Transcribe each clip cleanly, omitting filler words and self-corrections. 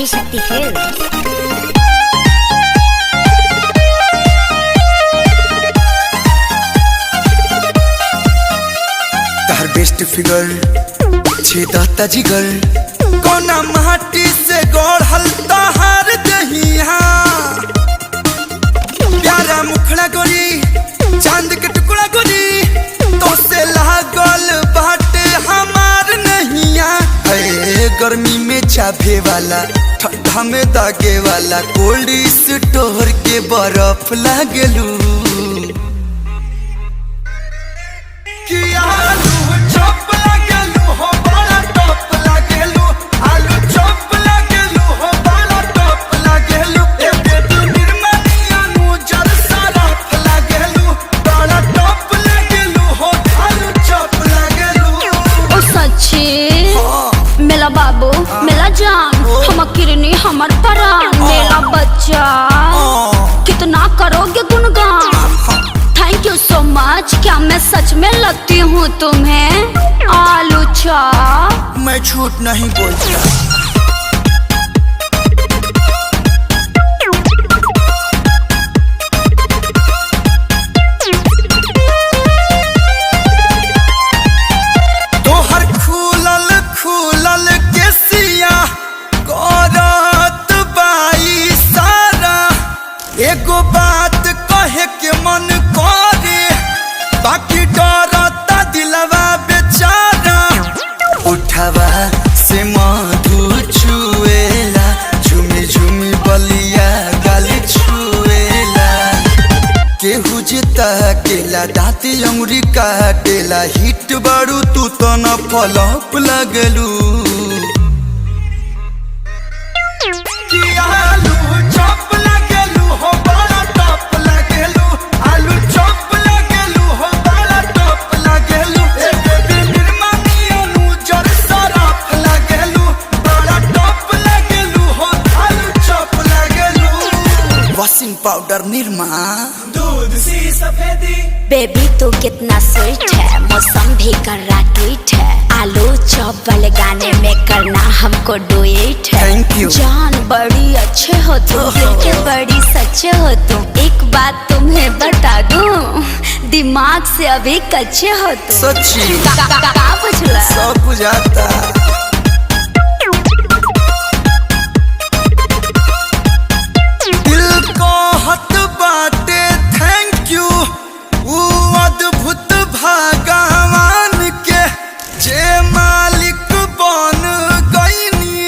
Adishakti films. तार best figure छेदता जिगर कोना माटी से गढ़ल तहार दहिया प्यारा मुखड़ा गोरी चांद के टुकड़ा गोरी तो से लागल बाटे हमार नहिया है गर्मी में चाभे वाला ठंडा में दागे वाला कोल्ड स्टोर के बर्फ लागलू कि आलू चॉप लागलू हो बड़ा टॉप लागलू आलू चॉप लागलू हो बड़ा टॉप लागलू ए बेटी निर्मलिया नु जर सरफ लागलू बड़ा टॉप लागलू हो आलू चॉप लागलू। ओ सच्ची मेला बाबू मेला जान हम किरनी हमर परान मेला बच्चा कितना करोगे गुणगान। Thank you so much. क्या मैं सच में लगती हूँ तुम्हें आलू चॉप? मैं झूठ नहीं बोलता। तोहर खुलल खुलल केसिया करत बाई सारा एगो बात कहे के मन करे बाकी डरता दिलवा बेचारा उठावा से मधु छुएला झुमी झुमी बलिया गाली छुएला केहू जिता केला दाती अंगुरी काटेला हिट बारू तू तो न फलप लगलू कि आलू चॉप लगलू हो बड़ा टॉप लगलू आलू चॉप लगलू हो बड़ा टॉप लगलू ए बेटी निर्मलिया नु जर सरफ लगलू बड़ा टॉप लगलू हो आलू चॉप लगलू। वॉशिंग पाउडर निर्मा दूध सी सफेदी बेबी तू कितना स्वीट है मौसम भी कर राकेट है आलू चॉप वाले गाने में करना हमको डुएट है। Thank you. जान बड़ी अच्छे हो तुम दिल के बड़ी सच्चे हो तुम एक बात तुम्हें बता दूं दिमाग से अभी कच्चे हो तुम। सच्ची का बुझला सब बुझाता। दिल को हत बाटे थैंक यू वो अद्भुत भगवान के जे मालिक बन गईनी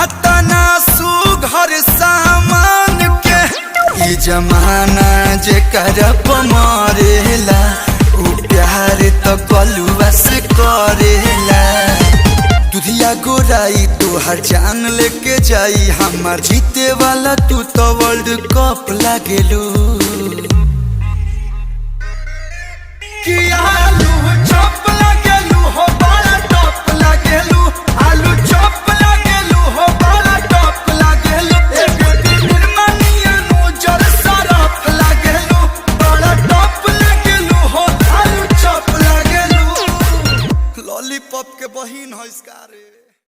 अतना सुघर सामान के ई जमाना जे करप मरेला उ प्यार तो कलुआ से करेला दुधिया गोराई तू हर जान लेके जाई हमार जीते वाला तू तो वर्ल्ड कप लागेलू कि आलू चॉप लागेलू हो बड़ा टॉप लागेलू आलू चॉप